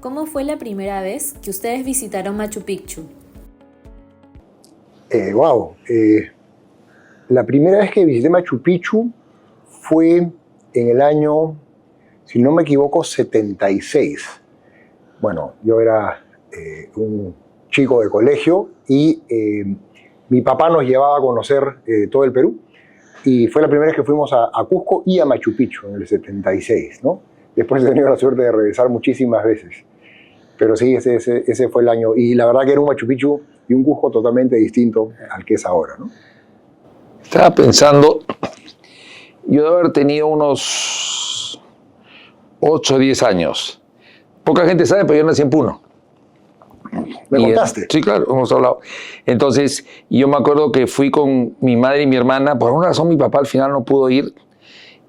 ¿cómo fue la primera vez que ustedes visitaron Machu Picchu? La primera vez que visité Machu Picchu fue en el año, si no me equivoco, 76. Bueno, yo era un chico de colegio y mi papá nos llevaba a conocer todo el Perú. Y fue la primera vez que fuimos a Cusco y a Machu Picchu en el 76, ¿no? Después he tenido la suerte de regresar muchísimas veces. Pero sí, ese fue el año. Y la verdad que era un Machu Picchu y un Cusco totalmente distinto al que es ahora, ¿no? Estaba pensando, yo de haber tenido unos 8 o 10 años. Poca gente sabe, pero yo nací en Puno. ¿Me contaste? Sí, claro, hemos hablado. Entonces, yo me acuerdo que fui con mi madre y mi hermana. Por alguna razón, mi papá al final no pudo ir.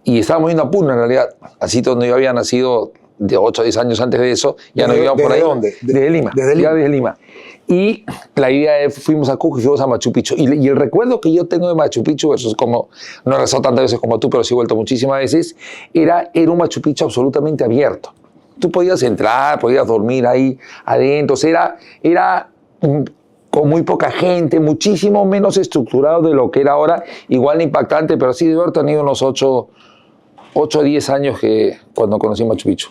Y estábamos yendo a Puno, en realidad. Así donde yo había nacido de 8 o 10 años antes de eso. Ya nos íbamos por ahí. ¿Desde dónde? Desde Lima. Ya desde Lima. Y la idea es, fuimos a Cusco y fuimos a Machu Picchu. Y el recuerdo que yo tengo de Machu Picchu, eso es como, no he rezado tantas veces como tú, pero sí he vuelto muchísimas veces, era un Machu Picchu absolutamente abierto. Tú podías entrar, podías dormir ahí adentro. O sea, era con muy poca gente, muchísimo menos estructurado de lo que era ahora. Igual impactante, pero sí de haber tenido unos 8 o 10 años que cuando conocí Machu Picchu.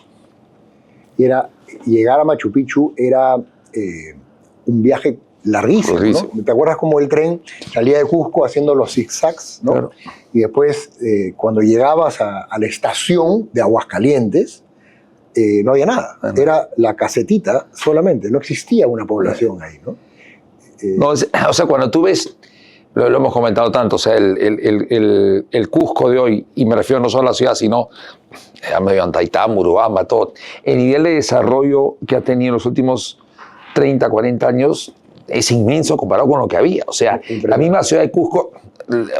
Llegar a Machu Picchu era un viaje larguísimo, ¿no? ¿Te acuerdas cómo el tren salía de Cusco haciendo los zigzags, ¿no? Claro. Y después, cuando llegabas a la estación de Aguascalientes, no había nada. Era la casetita solamente, no existía una población ahí, ¿no? No, o sea, cuando tú ves, lo hemos comentado tanto, o sea, el Cusco de hoy, y me refiero no solo a la ciudad, sino a medio Antaitá, Urubamba, todo, el nivel de desarrollo que ha tenido en los últimos 30, 40 años es inmenso comparado con lo que había. O sea, la misma ciudad de Cusco,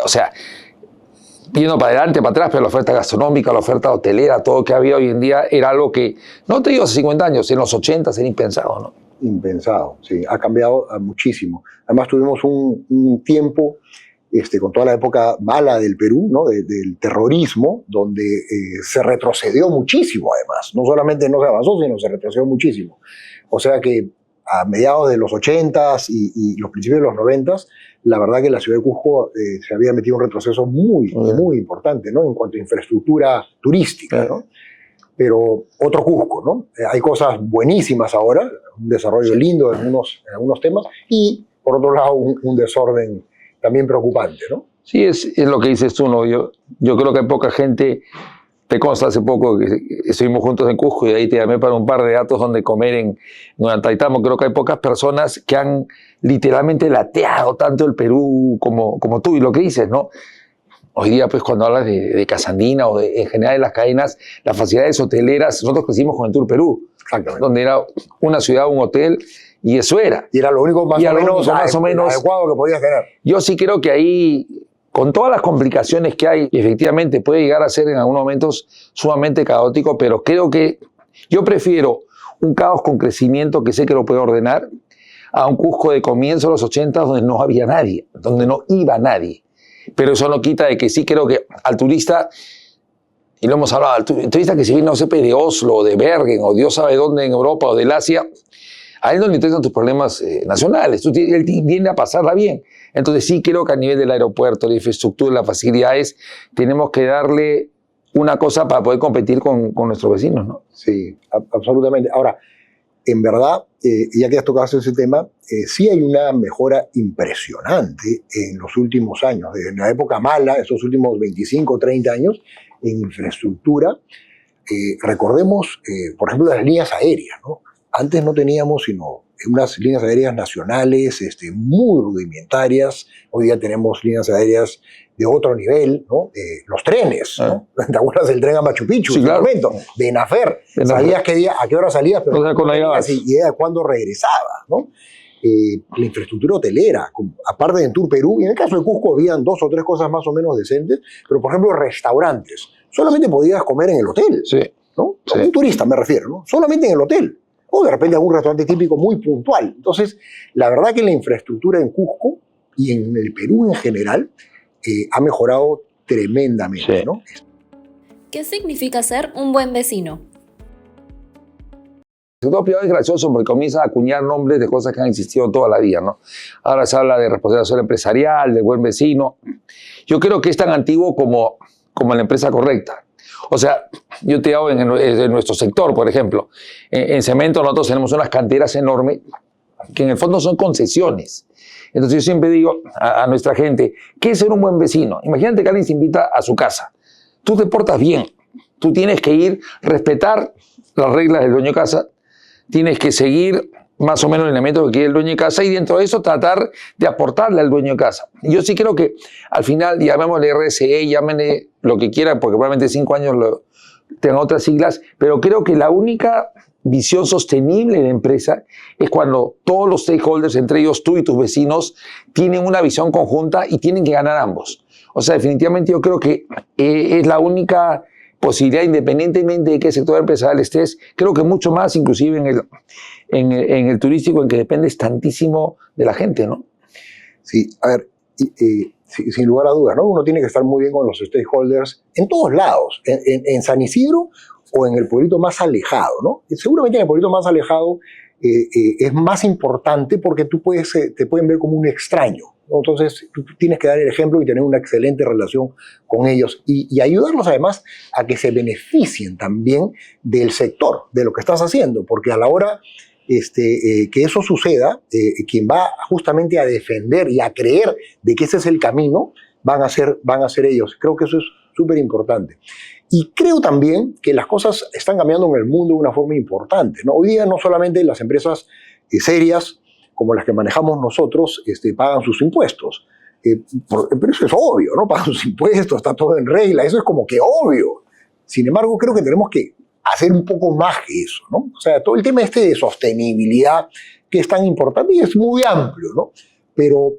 o sea, yendo para adelante, para atrás, pero la oferta gastronómica, la oferta hotelera, todo lo que había hoy en día era algo que, no te digo hace 50 años, en los 80 era impensado, ¿no? Impensado, sí, ha cambiado muchísimo. Además tuvimos un tiempo, con toda la época mala del Perú, ¿no? Del terrorismo, donde se retrocedió muchísimo además. No solamente no se avanzó, sino se retrocedió muchísimo. O sea que a mediados de los 80s y los principios de los 90s, la verdad que la ciudad de Cusco se había metido un retroceso muy importante, ¿no? En cuanto a infraestructura turística, ¿no? Pero otro Cusco, ¿no? Hay cosas buenísimas ahora, un desarrollo lindo en algunos temas, y por otro lado un desorden también preocupante, ¿no? Sí, es lo que dices tú, ¿no? Yo creo que hay poca gente. Te consta hace poco que estuvimos juntos en Cusco y de ahí te llamé para un par de datos donde comer en Antaitamo. Creo que hay pocas personas que han literalmente lateado tanto el Perú como tú. Y lo que dices, ¿no? Hoy día, pues, cuando hablas de Casandina o en general de las cadenas, las facilidades hoteleras, nosotros crecimos con el Tour Perú, donde era una ciudad, un hotel, y eso era. Y era lo único más o menos adecuado que podías tener. Yo sí creo que ahí, con todas las complicaciones que hay, efectivamente puede llegar a ser en algunos momentos sumamente caótico, pero creo que yo prefiero un caos con crecimiento que sé que lo puedo ordenar a un Cusco de comienzo de los 80 donde no había nadie, donde no iba nadie. Pero eso no quita de que sí creo que al turista, y lo hemos hablado, al turista que si viene, no sé, de Oslo, o de Bergen, o Dios sabe dónde en Europa, o del Asia, a él no le interesan tus problemas nacionales, él viene a pasarla bien. Entonces sí creo que a nivel del aeropuerto, la infraestructura, las facilidades, tenemos que darle una cosa para poder competir con nuestros vecinos, ¿no? Sí, absolutamente. Ahora, en verdad, ya que has tocado ese tema, sí hay una mejora impresionante en los últimos años, desde la época mala, esos últimos 25 o 30 años, en infraestructura. Recordemos, por ejemplo, las líneas aéreas, ¿no? Antes no teníamos sino unas líneas aéreas nacionales muy rudimentarias. Hoy día tenemos líneas aéreas de otro nivel, ¿no? Los trenes, ¿no? ¿Te acuerdas del tren a Machu Picchu? Sí, claro. Momento, de Enafer. Sabías a qué hora salías, pero no sabías y a cuándo regresabas, ¿no? La infraestructura hotelera, aparte de en Tour Perú, y en el caso de Cusco habían 2 o 3 cosas más o menos decentes, pero por ejemplo restaurantes, solamente podías comer en el hotel, sí, ¿no? Sí. Un turista me refiero, ¿no? Solamente en el hotel, o de repente algún restaurante típico muy puntual. Entonces, la verdad que la infraestructura en Cusco y en el Perú en general ha mejorado tremendamente, Sí. ¿no? ¿Qué significa ser un buen vecino? El sector privado es gracioso porque comienza a acuñar nombres de cosas que han existido toda la vida, ¿no? Ahora se habla de responsabilidad empresarial, de buen vecino. Yo creo que es tan antiguo como la empresa correcta. O sea, yo te hago en nuestro sector, por ejemplo. En cemento nosotros tenemos unas canteras enormes que en el fondo son concesiones. Entonces yo siempre digo a nuestra gente, ¿qué es ser un buen vecino? Imagínate que alguien se invita a su casa. Tú te portas bien. Tú tienes que ir, respetar las reglas del dueño de casa, tienes que seguir más o menos el elemento que quiere el dueño de casa y dentro de eso tratar de aportarle al dueño de casa. Yo sí creo que al final, llamémosle RSE, llámenle lo que quieran, porque probablemente 5 años tengan otras siglas, pero creo que la única visión sostenible de la empresa es cuando todos los stakeholders, entre ellos tú y tus vecinos, tienen una visión conjunta y tienen que ganar ambos. O sea, definitivamente yo creo que es la única posibilidad, independientemente de qué sector empresarial estés, creo que mucho más, inclusive en el turístico, en que dependes tantísimo de la gente, ¿no? Sí, a ver, sin lugar a dudas, ¿no? Uno tiene que estar muy bien con los stakeholders en todos lados, en San Isidro o en el pueblito más alejado, ¿no? Y seguramente en el pueblito más alejado es más importante porque te pueden ver como un extraño, ¿no? Entonces tú tienes que dar el ejemplo y tener una excelente relación con ellos y ayudarlos además a que se beneficien también del sector, de lo que estás haciendo, porque a la hora que eso suceda, quien va justamente a defender y a creer de que ese es el camino, van a ser ellos. Creo que eso es súper importante. Y creo también que las cosas están cambiando en el mundo de una forma importante, ¿no? Hoy día no solamente las empresas serias como las que manejamos nosotros pagan sus impuestos, pero eso es obvio, ¿no? Pagan sus impuestos, está todo en regla, eso es como que obvio. Sin embargo, creo que tenemos que hacer un poco más que eso, ¿no? O sea, todo el tema de sostenibilidad que es tan importante y es muy amplio, ¿no? Pero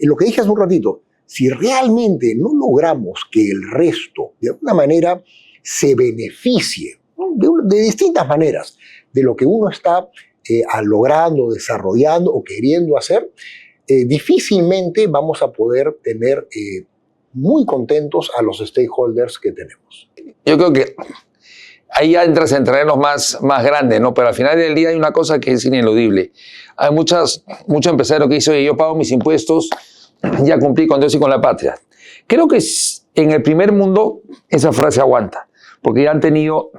lo que dije hace un ratito, si realmente no logramos que el resto, de alguna manera, se beneficie, ¿no? de distintas maneras, de lo que uno está logrando, desarrollando o queriendo hacer, difícilmente vamos a poder tener muy contentos a los stakeholders que tenemos. Yo creo que ahí ya entras en terrenos más grandes, ¿no? Pero al final del día hay una cosa que es ineludible. Hay muchos empresarios que dicen, oye, yo pago mis impuestos, ya cumplí con Dios y con la patria. Creo que en el primer mundo esa frase aguanta, porque ya han tenido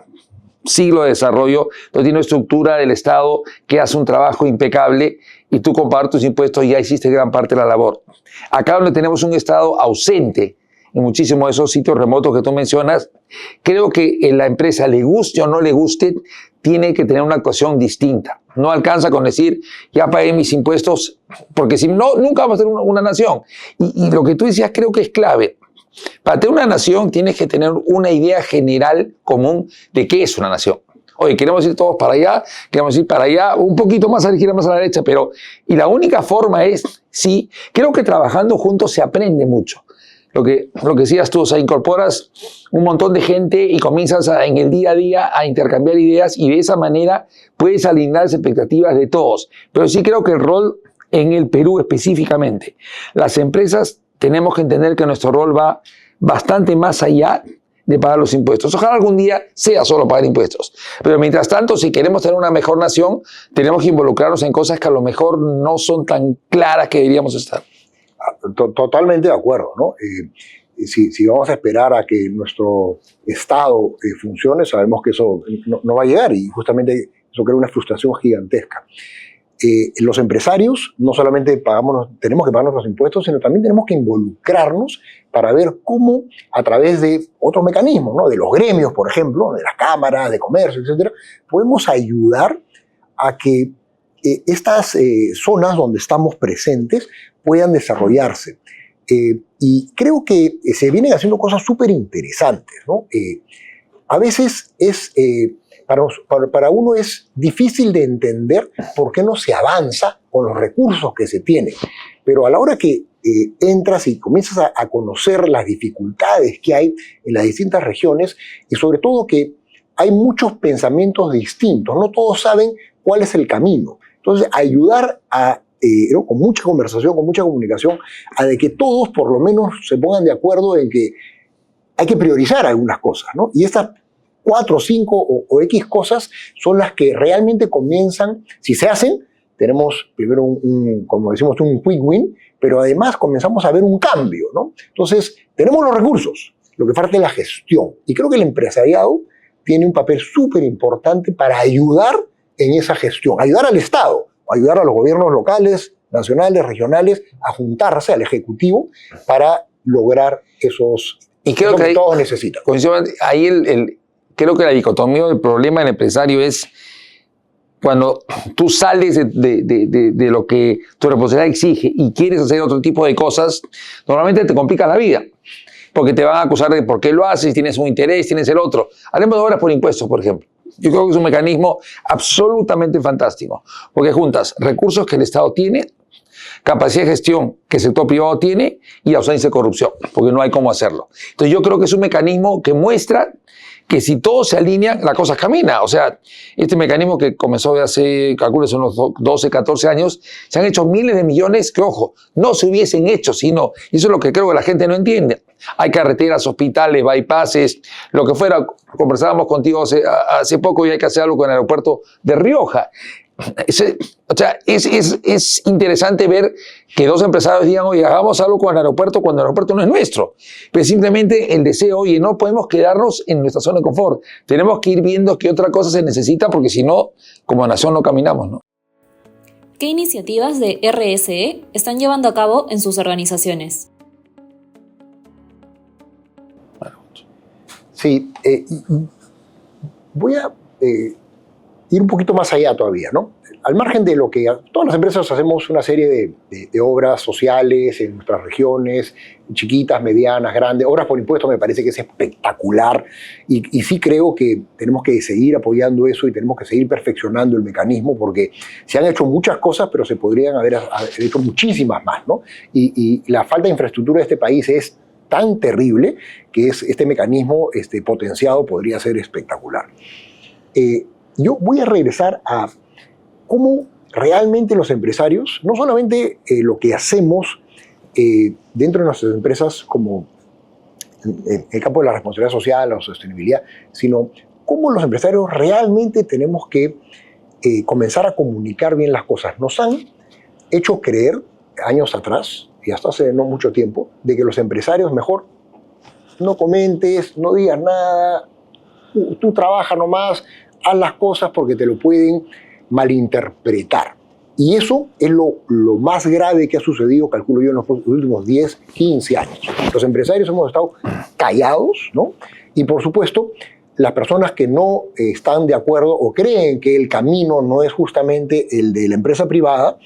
siglos de desarrollo, donde tiene una estructura del Estado que hace un trabajo impecable y tú con pagar tus impuestos ya hiciste gran parte de la labor. Acá donde tenemos un Estado ausente en muchísimos de esos sitios remotos que tú mencionas, creo que la empresa, le guste o no le guste, tiene que tener una actuación distinta. No alcanza con decir, ya pagué mis impuestos, porque si no, nunca vamos a ser una nación. Y lo que tú decías creo que es clave. Para tener una nación tienes que tener una idea general común de qué es una nación. Oye, queremos ir todos para allá, queremos ir para allá, un poquito más a la izquierda, más a la derecha, y la única forma es, sí, creo que trabajando juntos se aprende mucho. Lo que decías tú, o sea, incorporas un montón de gente y comienzas en el día a día a intercambiar ideas y de esa manera puedes alinear las expectativas de todos. Pero sí creo que el rol en el Perú específicamente, las empresas tenemos que entender que nuestro rol va bastante más allá de pagar los impuestos. Ojalá algún día sea solo pagar impuestos. Pero mientras tanto, si queremos tener una mejor nación, tenemos que involucrarnos en cosas que a lo mejor no son tan claras que deberíamos estar. Totalmente de acuerdo, ¿no? Si vamos a esperar a que nuestro Estado funcione, sabemos que eso no va a llegar y justamente eso crea una frustración gigantesca. Los empresarios no solamente tenemos que pagar nuestros impuestos, sino también tenemos que involucrarnos para ver cómo, a través de otros mecanismos, ¿no? De los gremios, por ejemplo, de las cámaras de comercio, etcétera, podemos ayudar a que estas zonas donde estamos presentes puedan desarrollarse. Y creo que se vienen haciendo cosas súper interesantes, ¿no? A veces para uno es difícil de entender por qué no se avanza con los recursos que se tienen. Pero a la hora que entras y comienzas a conocer las dificultades que hay en las distintas regiones y sobre todo que hay muchos pensamientos distintos, no todos saben cuál es el camino. Entonces, ayudar ¿no? Con mucha conversación, con mucha comunicación, a de que todos por lo menos se pongan de acuerdo en que hay que priorizar algunas cosas, ¿no? Y estas 4, 5 o X cosas son las que realmente comienzan, si se hacen, tenemos primero como decimos, un quick win, pero además comenzamos a ver un cambio, ¿no? Entonces, tenemos los recursos, lo que falta es la gestión. Y creo que el empresariado tiene un papel súper importante para ayudar en esa gestión, ayudar al Estado, ayudar a los gobiernos locales, nacionales, regionales, a juntarse al Ejecutivo para lograr esos y creo que todos necesitan. Ahí creo que la dicotomía del problema del empresario es cuando tú sales de lo que tu responsabilidad exige y quieres hacer otro tipo de cosas, normalmente te complica la vida. Porque te van a acusar de por qué lo haces, tienes un interés, tienes el otro. Hablemos de obras por impuestos, por ejemplo. Yo creo que es un mecanismo absolutamente fantástico, porque juntas recursos que el Estado tiene, capacidad de gestión que el sector privado tiene y ausencia de corrupción, porque no hay cómo hacerlo. Entonces yo creo que es un mecanismo que muestra que si todos se alinean, la cosa camina. O sea, este mecanismo que comenzó de hace, calculo, son unos 12, 14 años, se han hecho miles de millones que, ojo, no se hubiesen hecho, sino, y eso es lo que creo que la gente no entiende. Hay carreteras, hospitales, bypasses, lo que fuera. Conversábamos contigo hace poco y hay que hacer algo con el aeropuerto de Rioja. Es interesante ver que dos empresarios digan, oye, hagamos algo con el aeropuerto cuando el aeropuerto no es nuestro. Pero simplemente el deseo, oye, no podemos quedarnos en nuestra zona de confort. Tenemos que ir viendo qué otra cosa se necesita porque si no, como nación no caminamos, ¿no? ¿Qué iniciativas de RSE están llevando a cabo en sus organizaciones? Sí, voy a ir un poquito más allá todavía, ¿no? Al margen de lo que todas las empresas hacemos una serie de obras sociales en nuestras regiones, chiquitas, medianas, grandes. Obras por impuestos me parece que es espectacular y sí creo que tenemos que seguir apoyando eso y tenemos que seguir perfeccionando el mecanismo porque se han hecho muchas cosas, pero se podrían haber hecho muchísimas más, ¿no? Y la falta de infraestructura de este país es tan terrible que este mecanismo potenciado podría ser espectacular. Yo voy a regresar a cómo realmente los empresarios, no solamente lo que hacemos dentro de nuestras empresas como en el campo de la responsabilidad social, la sostenibilidad, sino cómo los empresarios realmente tenemos que comenzar a comunicar bien las cosas. Nos han hecho creer años atrás, y hasta hace no mucho tiempo, de que los empresarios mejor no comentes, no digas nada, tú trabaja nomás, haz las cosas porque te lo pueden malinterpretar. Y eso es lo más grave que ha sucedido, calculo yo, en los últimos 10, 15 años. Los empresarios hemos estado callados, ¿no? Y por supuesto, las personas que no están de acuerdo o creen que el camino no es justamente el de la empresa privada,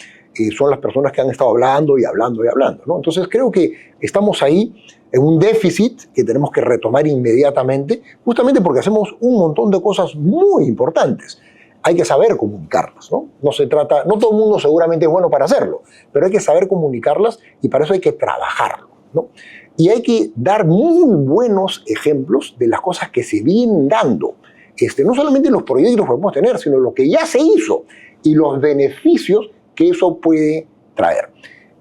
son las personas que han estado hablando y hablando y hablando, ¿no? Entonces creo que estamos ahí en un déficit que tenemos que retomar inmediatamente, justamente porque hacemos un montón de cosas muy importantes. Hay que saber comunicarlas, ¿no? No se trata, no todo el mundo seguramente es bueno para hacerlo, pero hay que saber comunicarlas y para eso hay que trabajarlo, ¿no? Y hay que dar muy buenos ejemplos de las cosas que se vienen dando. No solamente los proyectos que podemos tener, sino lo que ya se hizo y los beneficios que eso puede traer.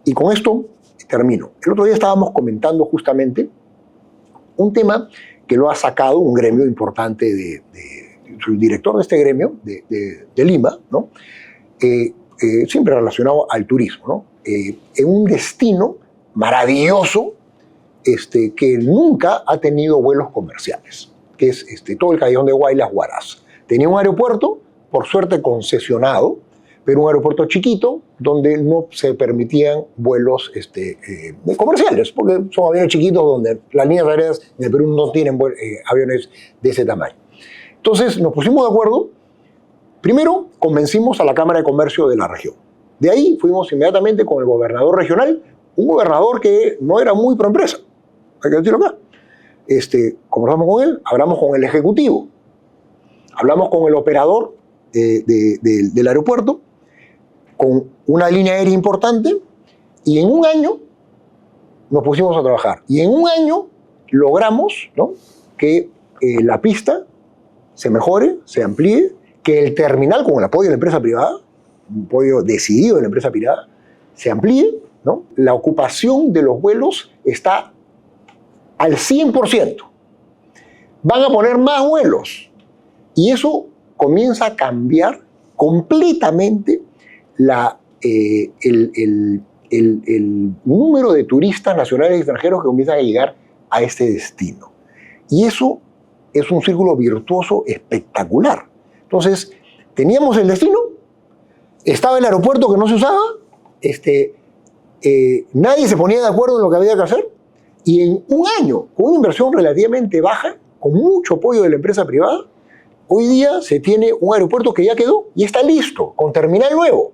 Y con esto termino. El otro día estábamos comentando justamente un tema que lo ha sacado un gremio importante soy director de este gremio de Lima, ¿no? Siempre relacionado al turismo, ¿no? En un destino maravilloso que nunca ha tenido vuelos comerciales, que es todo el callejón de Huaylas, Huaraz. Tenía un aeropuerto, por suerte concesionado, pero un aeropuerto chiquito donde no se permitían vuelos comerciales, porque son aviones chiquitos donde las líneas aéreas en el Perú no tienen aviones de ese tamaño. Entonces nos pusimos de acuerdo. Primero convencimos a la Cámara de Comercio de la región. De ahí fuimos inmediatamente con el gobernador regional, un gobernador que no era muy pro empresa, hay que decirlo acá. Conversamos con él, hablamos con el ejecutivo, hablamos con el operador del aeropuerto, con una línea aérea importante, y en un año nos pusimos a trabajar. Y en un año logramos, ¿no?, que la pista se mejore, se amplíe, que el terminal, con el apoyo de la empresa privada, un apoyo decidido de la empresa privada, se amplíe, ¿no? La ocupación de los vuelos está al 100%. Van a poner más vuelos, Y eso comienza a cambiar completamente el número de turistas nacionales y extranjeros que comienzan a llegar a este destino. Y eso es un círculo virtuoso espectacular. Entonces, teníamos el destino, estaba el aeropuerto que no se usaba, nadie se ponía de acuerdo en lo que había que hacer, y en un año, con una inversión relativamente baja, con mucho apoyo de la empresa privada, hoy día se tiene un aeropuerto que ya quedó y está listo, con terminal nuevo.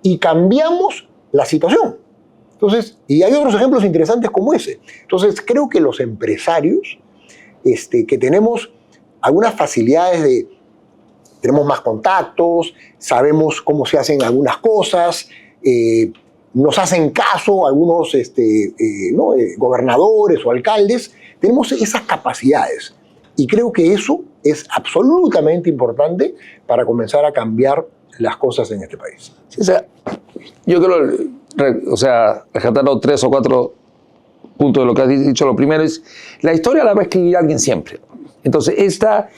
Y cambiamos la situación. Entonces, y hay otros ejemplos interesantes como ese. Entonces, creo que los empresarios, que tenemos algunas facilidades tenemos más contactos, sabemos cómo se hacen algunas cosas, nos hacen caso algunos gobernadores o alcaldes, tenemos esas capacidades. Y creo que eso es absolutamente importante para comenzar a cambiar las cosas en este país. Sí, o sea, yo creo, rescatando 3 o 4 puntos de lo que has dicho. Lo primero es, la historia la va a escribir alguien siempre. Entonces, esta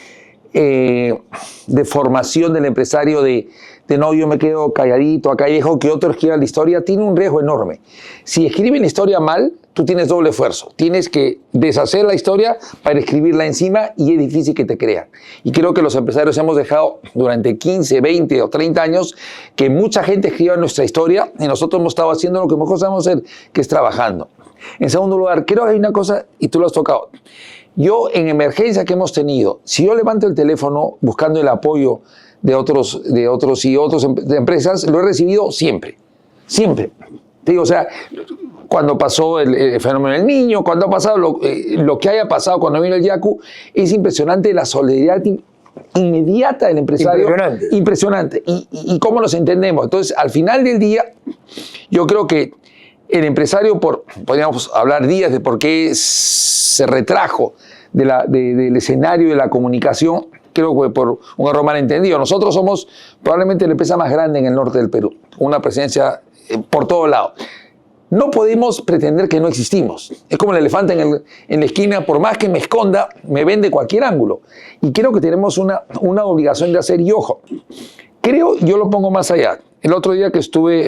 deformación del empresario de no, yo me quedo calladito, acá y dejo que otro escriba la historia, tiene un riesgo enorme. Si escriben la historia mal, tú tienes doble esfuerzo. Tienes que deshacer la historia para escribirla encima y es difícil que te crean. Y creo que los empresarios hemos dejado durante 15, 20 o 30 años que mucha gente escriba nuestra historia y nosotros hemos estado haciendo lo que mejor sabemos hacer, que es trabajando. En segundo lugar, creo que hay una cosa, y tú lo has tocado. Yo, en emergencia que hemos tenido, si yo levanto el teléfono buscando el apoyo de otros CEOs de empresas, lo he recibido siempre. Siempre. Te digo, o sea, cuando pasó el fenómeno del niño, cuando ha pasado lo que haya pasado cuando vino el Yaku, es impresionante la solidaridad inmediata del empresario. Impresionante. Impresionante. Y cómo nos entendemos. Entonces, al final del día, yo creo que el empresario, podríamos hablar días de por qué se retrajo del escenario de la comunicación, creo que por un error malentendido. Nosotros somos probablemente la empresa más grande en el norte del Perú, una presencia por todos lados. No podemos pretender que no existimos. Es como el elefante en la esquina, por más que me esconda, me ven de cualquier ángulo. Y creo que tenemos una obligación de hacer, y ojo, yo lo pongo más allá. El otro día que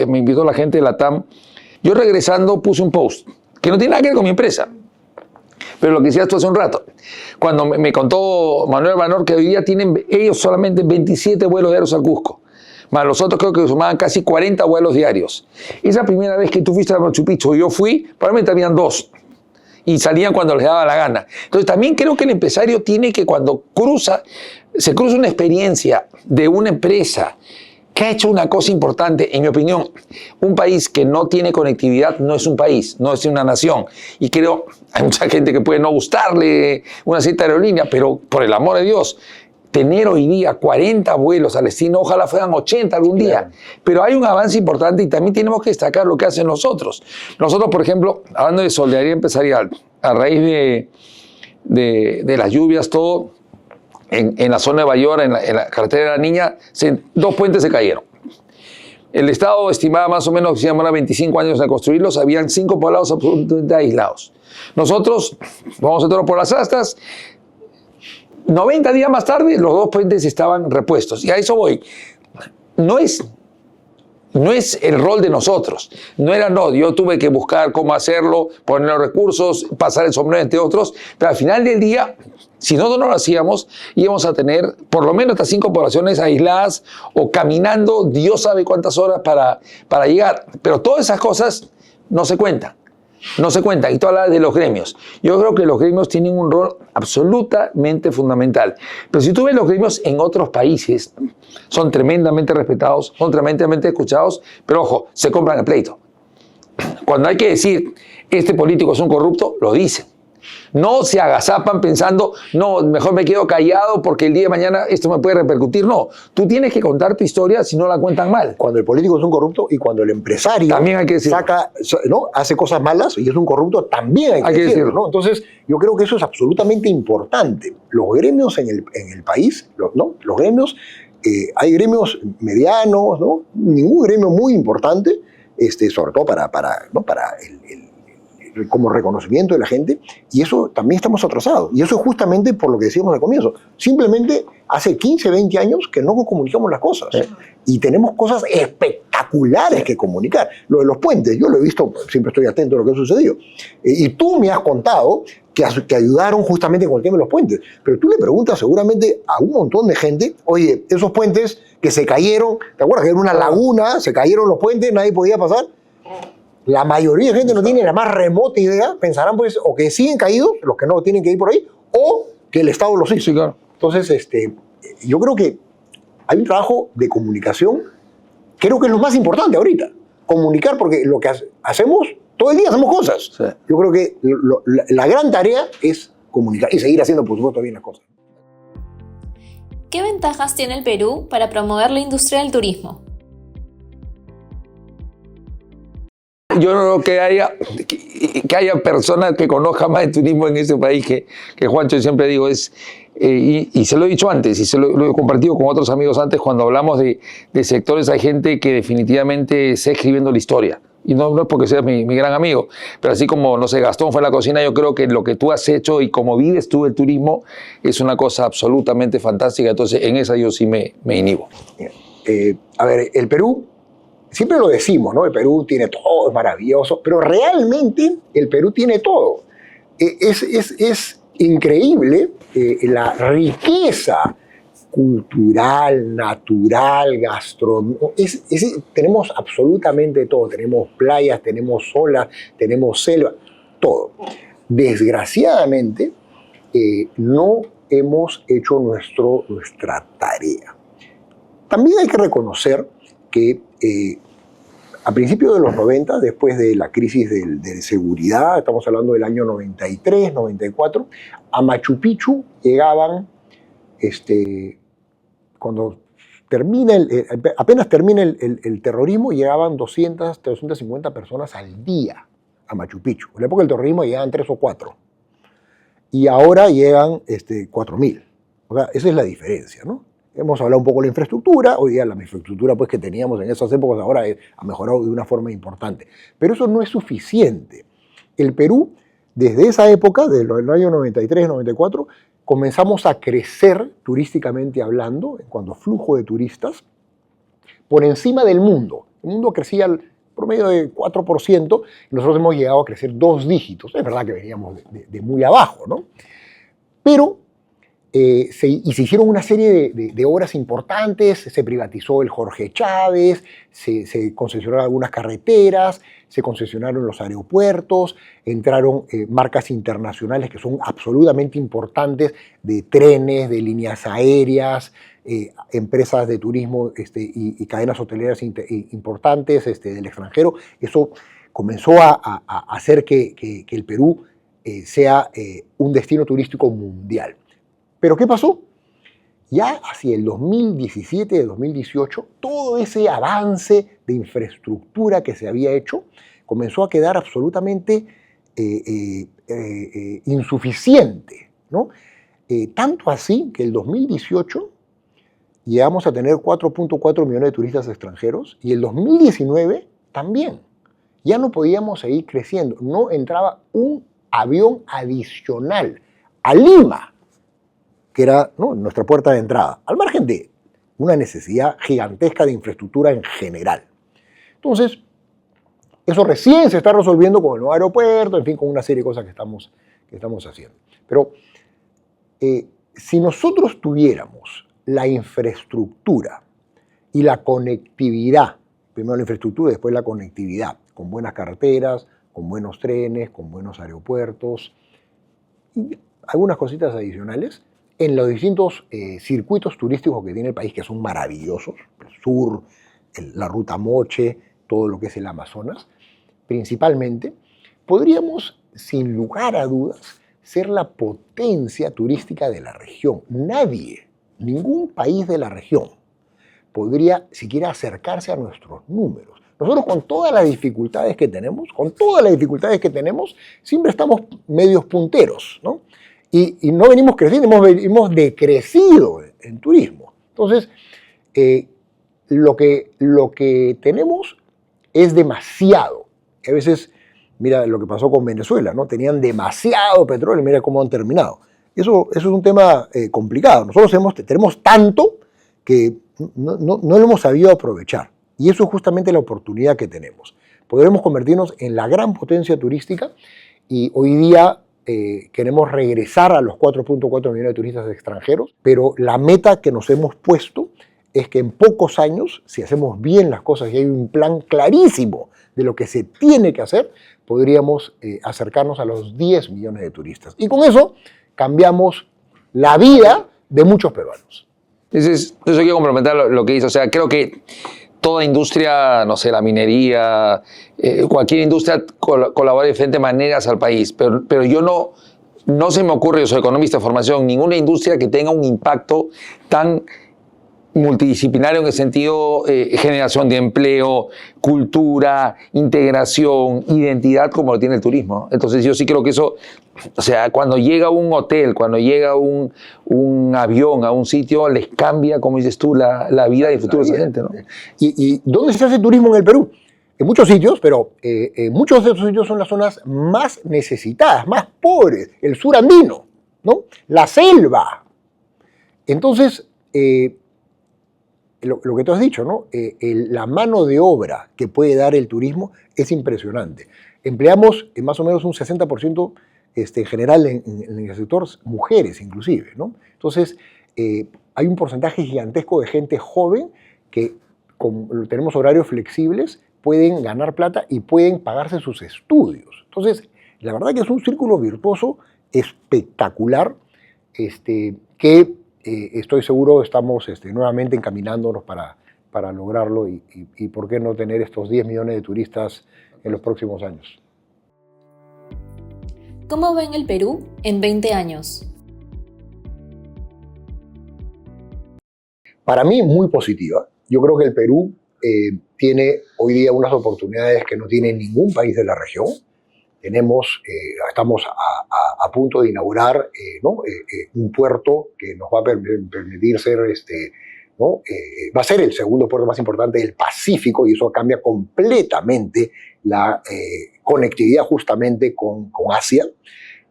me invitó la gente de la TAM, yo regresando puse un post que no tiene nada que ver con mi empresa. Pero lo que decías tú hace un rato, cuando me contó Manuel Banor que hoy día tienen ellos solamente 27 vuelos diarios al Cusco, más los otros creo que sumaban casi 40 vuelos diarios. Esa primera vez que tú fuiste a Machu Picchu, yo fui, probablemente habían 2 y salían cuando les daba la gana. Entonces también creo que el empresario tiene que, cuando se cruza una experiencia de una empresa que ha hecho una cosa importante, en mi opinión, un país que no tiene conectividad no es un país, no es una nación. Y creo, hay mucha gente que puede no gustarle una cierta aerolínea, pero por el amor de Dios, tener hoy día 40 vuelos al destino, ojalá fueran 80 algún día. Claro. Pero hay un avance importante y también tenemos que destacar lo que hacen nosotros. Nosotros, por ejemplo, hablando de solidaridad empresarial, a raíz de las lluvias, todo, en la zona de Bayora, en la carretera de la Niña, 2 puentes se cayeron. El Estado estimaba más o menos que se llamaban 25 años de construirlos, habían 5 poblados absolutamente aislados. Nosotros vamos a entrar por las astas, 90 días más tarde los 2 puentes estaban repuestos. Y a eso voy. No es el rol de nosotros. Yo tuve que buscar cómo hacerlo, poner los recursos, pasar el sombrero entre otros, pero al final del día, si nosotros no lo hacíamos, íbamos a tener por lo menos estas 5 poblaciones aisladas o caminando Dios sabe cuántas horas para llegar. Pero todas esas cosas no se cuentan. No se cuentan. Y tú hablas de los gremios. Yo creo que los gremios tienen un rol absolutamente fundamental. Pero si tú ves los gremios en otros países, son tremendamente respetados, son tremendamente escuchados, pero ojo, se compran el pleito. Cuando hay que decir, este político es un corrupto, lo dicen. No se agazapan pensando, no, mejor me quedo callado porque el día de mañana esto me puede repercutir. No, tú tienes que contar tu historia si no la cuentan mal. Cuando el político es un corrupto y cuando el empresario también hay que decirlo. hace cosas malas y es un corrupto, también hay que decirlo, ¿no? Entonces, yo creo que eso es absolutamente importante. Los gremios en el país, los gremios, hay gremios medianos, ¿no? Ningún gremio muy importante, sobre todo para como reconocimiento de la gente, y eso también estamos atrasados. Y eso es justamente por lo que decíamos al comienzo. Simplemente hace 15, 20 años que no comunicamos las cosas. Y tenemos cosas espectaculares que comunicar. Lo de los puentes, yo lo he visto, siempre estoy atento a lo que ha sucedido. Y tú me has contado que ayudaron justamente con el tema de los puentes. Pero tú le preguntas seguramente a un montón de gente, oye, esos puentes que se cayeron, ¿te acuerdas que era una laguna, se cayeron los puentes, nadie podía pasar? La mayoría de gente no tiene la más remota idea, pensarán pues o que siguen caídos, los que no tienen que ir por ahí, o que el Estado los hizo. Sí, claro. Entonces, yo creo que hay un trabajo de comunicación, creo que es lo más importante ahorita, comunicar, porque lo que hacemos, todo el día hacemos cosas. Sí. Yo creo que la gran tarea es comunicar y seguir haciendo, por supuesto, bien las cosas. ¿Qué ventajas tiene el Perú para promover la industria del turismo? Yo no creo que haya personas que conozcan más de turismo en ese país que Juancho. Siempre digo, y se lo he dicho antes, y lo he compartido con otros amigos antes, cuando hablamos de sectores, hay gente que definitivamente está escribiendo la historia. Y no es porque seas mi gran amigo, pero así como, no sé, Gastón fue en la cocina, yo creo que lo que tú has hecho y como vives tú el turismo es una cosa absolutamente fantástica. Entonces, en esa yo sí me inhibo. A ver, el Perú, siempre lo decimos, ¿no? El Perú tiene todo, es maravilloso, pero realmente el Perú tiene todo. Es increíble la riqueza cultural, natural, gastronómica. Tenemos absolutamente todo. Tenemos playas, tenemos olas, tenemos selva, todo. Desgraciadamente, no hemos hecho nuestra tarea. También hay que reconocer que a principios de los 90, después de la crisis de seguridad, estamos hablando del año 93, 94, a Machu Picchu llegaban, cuando apenas termina el terrorismo, llegaban 200, 250 personas al día a Machu Picchu. En la época del terrorismo llegaban 3 o 4. Y ahora llegan 4.000. O sea, esa es la diferencia, ¿no? Hemos hablado un poco de la infraestructura. Hoy día la infraestructura pues, que teníamos en esas épocas ahora ha mejorado de una forma importante. Pero eso no es suficiente. El Perú, desde esa época, del año 93, 94, comenzamos a crecer turísticamente hablando, en cuanto a flujo de turistas, por encima del mundo. El mundo crecía al promedio de 4%, y nosotros hemos llegado a crecer 2 dígitos. Es verdad que veníamos de muy abajo, ¿no? Pero se hicieron una serie de obras importantes, se privatizó el Jorge Chávez, se concesionaron algunas carreteras, se concesionaron los aeropuertos, entraron marcas internacionales que son absolutamente importantes, de trenes, de líneas aéreas, empresas de turismo y cadenas hoteleras importantes del extranjero. Eso comenzó a hacer que el Perú sea un destino turístico mundial. ¿Pero qué pasó? Ya hacia el 2017, 2018, todo ese avance de infraestructura que se había hecho comenzó a quedar absolutamente insuficiente, ¿no? Tanto así que el 2018 llegamos a tener 4.4 millones de turistas extranjeros y el 2019 también. Ya no podíamos seguir creciendo. No entraba un avión adicional a Lima, que era, ¿no?, nuestra puerta de entrada, al margen de una necesidad gigantesca de infraestructura en general. Entonces, eso recién se está resolviendo con el nuevo aeropuerto, en fin, con una serie de cosas que estamos haciendo. Pero si nosotros tuviéramos la infraestructura y la conectividad, primero la infraestructura y después la conectividad, con buenas carreteras, con buenos trenes, con buenos aeropuertos y algunas cositas adicionales, en los distintos circuitos turísticos que tiene el país, que son maravillosos, el sur, la ruta Moche, todo lo que es el Amazonas, principalmente, podríamos, sin lugar a dudas, ser la potencia turística de la región. Nadie, ningún país de la región, podría siquiera acercarse a nuestros números. Nosotros con todas las dificultades que tenemos, siempre estamos medios punteros, ¿no? Y no venimos creciendo, hemos decrecido en turismo. Entonces, lo que tenemos es demasiado. A veces Mira lo que pasó con Venezuela, ¿no? Tenían demasiado petróleo y mira cómo han terminado. Eso es un tema complicado. Nosotros tenemos tanto que no lo hemos sabido aprovechar. Y eso es justamente la oportunidad que tenemos. Podremos convertirnos en la gran potencia turística y hoy día queremos regresar a los 4.4 millones de turistas extranjeros, pero la meta que nos hemos puesto es que en pocos años, si hacemos bien las cosas y hay un plan clarísimo de lo que se tiene que hacer, podríamos acercarnos a los 10 millones de turistas. Y con eso cambiamos la vida de muchos peruanos. Entonces, yo quiero complementar lo que dice. O sea, creo que toda industria, no sé, la minería, cualquier industria colabora de diferentes maneras al país, pero yo no se me ocurre, yo soy economista de formación, ninguna industria que tenga un impacto tan multidisciplinario en el sentido generación de empleo, cultura, integración, identidad como lo tiene el turismo. Entonces yo sí creo que eso, o sea, cuando llega un hotel, cuando llega un avión a un sitio, les cambia, como dices tú, la vida y el futuro de esa gente, ¿no? ¿Y dónde se hace turismo en el Perú? En muchos sitios, pero muchos de esos sitios son las zonas más necesitadas, más pobres, el sur andino, ¿no? La selva. Entonces, lo que tú has dicho, ¿no? La mano de obra que puede dar el turismo es impresionante. Empleamos más o menos un 60% en general en el sector, mujeres inclusive, ¿no? Entonces, hay un porcentaje gigantesco de gente joven que, como tenemos horarios flexibles, pueden ganar plata y pueden pagarse sus estudios. Entonces, la verdad que es un círculo virtuoso espectacular que estoy seguro estamos nuevamente encaminándonos para lograrlo y por qué no tener estos 10 millones de turistas en los próximos años. ¿Cómo ven el Perú en 20 años? Para mí, muy positiva. Yo creo que el Perú tiene hoy día unas oportunidades que no tiene ningún país de la región. Estamos a punto de inaugurar un puerto que nos va a permitir ser, va a ser el segundo puerto más importante del Pacífico y eso cambia completamente la conectividad justamente con Asia.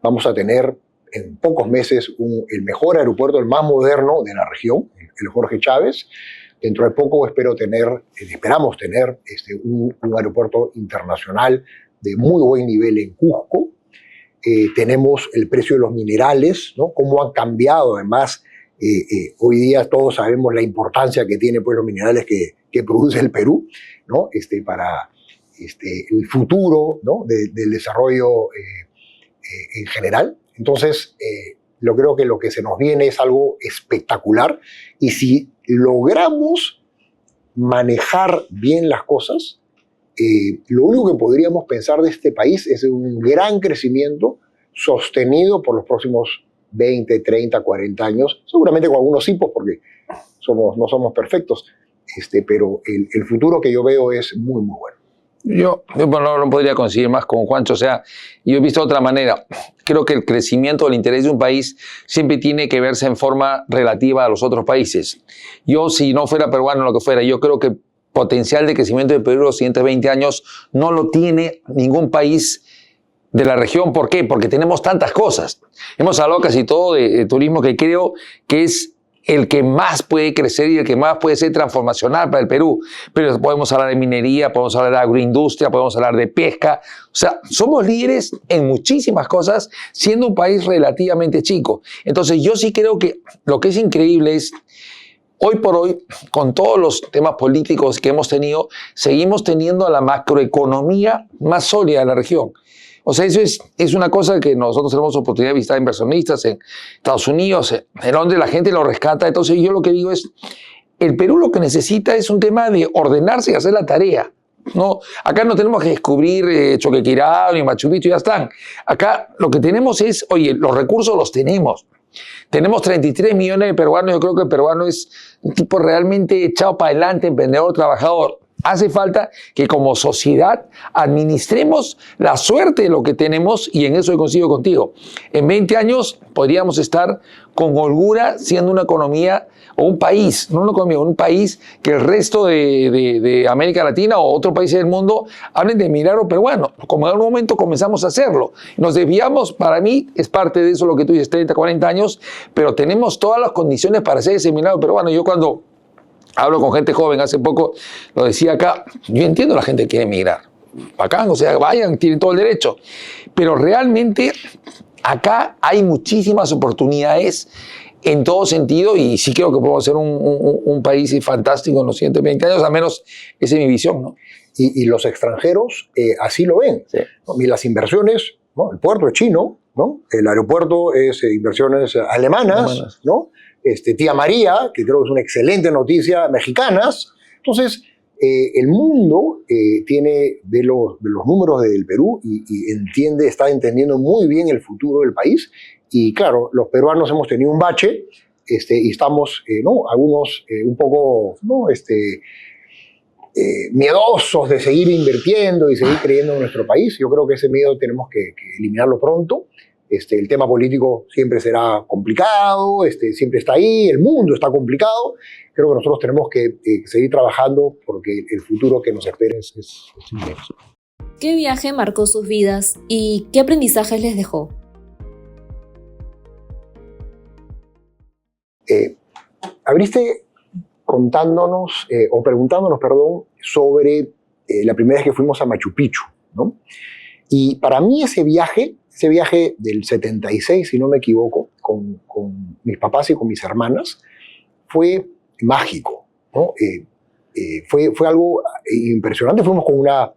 Vamos a tener en pocos meses el mejor aeropuerto, el más moderno de la región, el Jorge Chávez. Dentro de poco esperamos tener un aeropuerto internacional de muy buen nivel en Cusco. Tenemos el precio de los minerales, ¿no? Cómo han cambiado además. Hoy día todos sabemos la importancia que tienen pues, los minerales que produce el Perú, ¿no? Para el futuro, ¿no? del desarrollo en general. Entonces, yo creo que lo que se nos viene es algo espectacular y si logramos manejar bien las cosas, lo único que podríamos pensar de este país es un gran crecimiento sostenido por los próximos 20, 30, 40 años, seguramente con algunos hipos porque no somos perfectos, pero el futuro que yo veo es muy, muy bueno. Yo no podría coincidir más con Juancho. O sea, yo he visto de otra manera. Creo que el crecimiento, el interés de un país siempre tiene que verse en forma relativa a los otros países. Yo, si no fuera peruano, lo que fuera, yo creo que el potencial de crecimiento de Perú en los siguientes 20 años no lo tiene ningún país de la región. ¿Por qué? Porque tenemos tantas cosas. Hemos hablado casi todo de turismo que creo que es el que más puede crecer y el que más puede ser transformacional para el Perú. Pero podemos hablar de minería, podemos hablar de agroindustria, podemos hablar de pesca. O sea, somos líderes en muchísimas cosas, siendo un país relativamente chico. Entonces, yo sí creo que lo que es increíble es, hoy por hoy, con todos los temas políticos que hemos tenido, seguimos teniendo a la macroeconomía más sólida de la región. O sea, eso es una cosa que nosotros tenemos oportunidad de visitar inversionistas en Estados Unidos, en donde la gente lo rescata. Entonces yo lo que digo es, el Perú lo que necesita es un tema de ordenarse y hacer la tarea, ¿no? Acá no tenemos que descubrir Choquequirao ni Machu Picchu, ya están. Acá lo que tenemos es, oye, los recursos los tenemos. Tenemos 33 millones de peruanos. Yo creo que el peruano es un tipo realmente echado para adelante, emprendedor, trabajador. Hace falta que como sociedad administremos la suerte de lo que tenemos y en eso coincido contigo. En 20 años podríamos estar con holgura siendo una economía o un país, no una economía, un país que el resto de América Latina o otros países del mundo hablen de milagro peruano, como en algún momento comenzamos a hacerlo. Nos desviamos, para mí es parte de eso lo que tú dices, 30, 40 años, pero tenemos todas las condiciones para hacer ese milagro peruano. Yo cuando hablo con gente joven, hace poco lo decía acá, yo entiendo a la gente que quiere emigrar, bacán, o sea, vayan, tienen todo el derecho, pero realmente acá hay muchísimas oportunidades en todo sentido y sí creo que podemos ser un país fantástico en los siguientes 20 años, al menos esa es mi visión, ¿no? Y los extranjeros así lo ven. Sí. ¿No? Y las inversiones, ¿no? El puerto es chino, ¿no? El aeropuerto es inversiones alemanas, ¿no? Tía María, que creo que es una excelente noticia, mexicanas. Entonces, el mundo ve los números del Perú y está entendiendo muy bien el futuro del país. Y claro, los peruanos hemos tenido un bache y estamos, ¿no? Algunos un poco, ¿no? Miedosos de seguir invirtiendo y seguir creyendo en nuestro país. Yo creo que ese miedo tenemos que eliminarlo pronto. El tema político siempre será complicado, siempre está ahí, el mundo está complicado. Creo que nosotros tenemos que seguir trabajando porque el futuro que nos espera es inmenso. ¿Qué viaje marcó sus vidas y qué aprendizajes les dejó? Abriste contándonos, o preguntándonos, perdón, sobre la primera vez que fuimos a Machu Picchu, ¿no? Y para mí ese viaje del 76, si no me equivoco, con mis papás y con mis hermanas, fue mágico, ¿no? Fue algo impresionante. Fuimos con una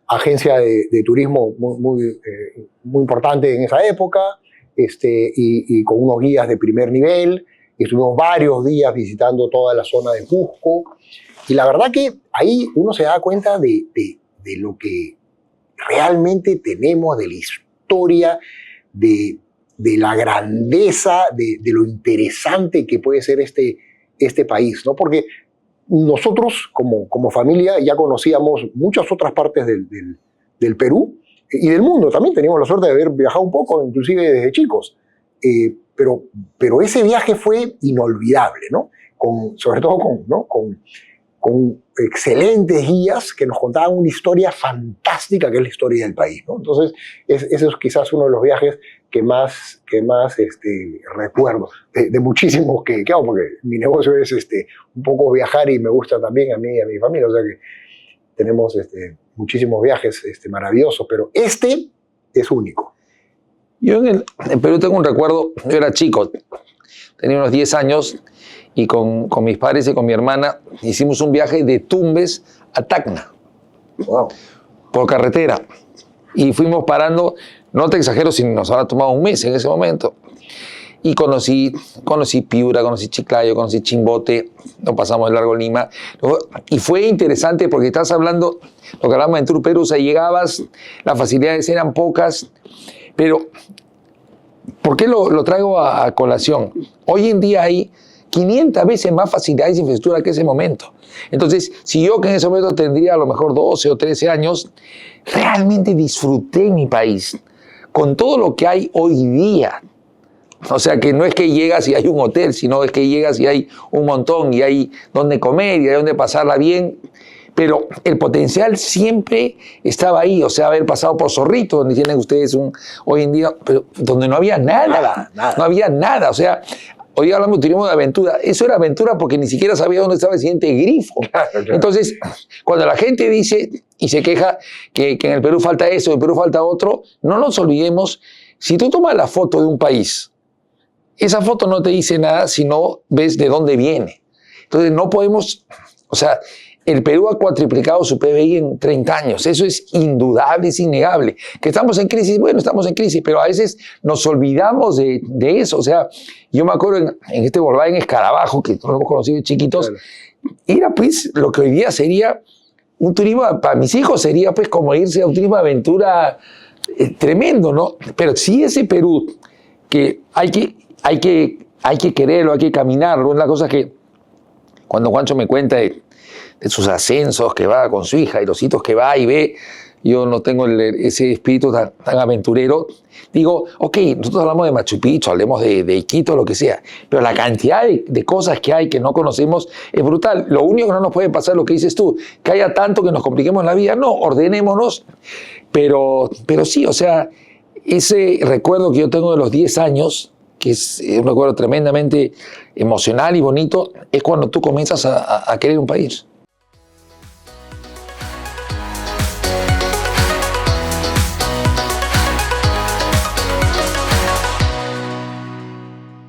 agencia de turismo muy importante en esa época, y con unos guías de primer nivel. Estuvimos varios días visitando toda la zona de Cusco. Y la verdad que ahí uno se da cuenta de lo que realmente tenemos, de la historia, de la grandeza, de lo interesante que puede ser este país, ¿no? Porque nosotros como familia ya conocíamos muchas otras partes del Perú y del mundo. También teníamos la suerte de haber viajado un poco, inclusive desde chicos. Pero ese viaje fue inolvidable, ¿no? Sobre todo con excelentes guías que nos contaban una historia fantástica que es la historia del país, ¿no? Entonces, ese es quizás uno de los viajes que más recuerdo, de muchísimos que hago, porque mi negocio es un poco viajar y me gusta también a mí y a mi familia, o sea que tenemos muchísimos viajes maravillosos, pero este es único. Yo en Perú tengo un recuerdo, yo era chico, tenía unos 10 años, y con mis padres y con mi hermana hicimos un viaje de Tumbes a Tacna, Wow. por carretera. Y fuimos parando, no te exagero, si nos habrá tomado un mes en ese momento. Y conocí Piura, conocí Chiclayo, conocí Chimbote, nos pasamos de largo Lima. Y fue interesante porque estás hablando, lo que hablamos en Tour Perú, o sea, llegabas, las facilidades eran pocas, pero ¿por qué lo traigo a colación? Hoy en día hay 500 veces más facilidades de infraestructura que ese momento. Entonces, si yo que en ese momento tendría a lo mejor 12 o 13 años, realmente disfruté mi país con todo lo que hay hoy día. O sea, que no es que llegas y hay un hotel, sino es que llegas y hay un montón, y hay donde comer, y hay donde pasarla bien. Pero el potencial siempre estaba ahí. O sea, haber pasado por Zorrito, donde tienen ustedes hoy en día, pero donde no había nada. No había nada. O sea, hoy hablamos de turismo de aventura. Eso era aventura porque ni siquiera sabía dónde estaba el siguiente grifo. Claro. Entonces, cuando la gente dice y se queja que en el Perú falta eso, en el Perú falta otro, no nos olvidemos, si tú tomas la foto de un país, esa foto no te dice nada si no ves de dónde viene. Entonces, no podemos, o sea, el Perú ha cuatriplicado su PBI en 30 años. Eso es indudable, es innegable. Que estamos en crisis, bueno, estamos en crisis, pero a veces nos olvidamos de eso. O sea, yo me acuerdo en este Volkswagen Escarabajo, que lo hemos conocido de chiquitos, claro. Era pues lo que hoy día sería un turismo, para mis hijos sería pues como irse a un turismo de aventura tremendo, ¿no? Pero sí ese Perú, que hay que quererlo, hay que caminarlo. Una cosa que cuando Juancho me cuenta de sus ascensos, que va con su hija y los hitos que va y ve, yo no tengo ese espíritu tan aventurero. Digo, ok, nosotros hablamos de Machu Picchu, hablemos de Quito, lo que sea, pero la cantidad de cosas que hay que no conocemos es brutal. Lo único que no nos puede pasar, lo que dices tú, que haya tanto que nos compliquemos la vida. No, ordenémonos, pero sí, o sea, ese recuerdo que yo tengo de los 10 años, que es un recuerdo tremendamente emocional y bonito, es cuando tú comienzas a querer un país.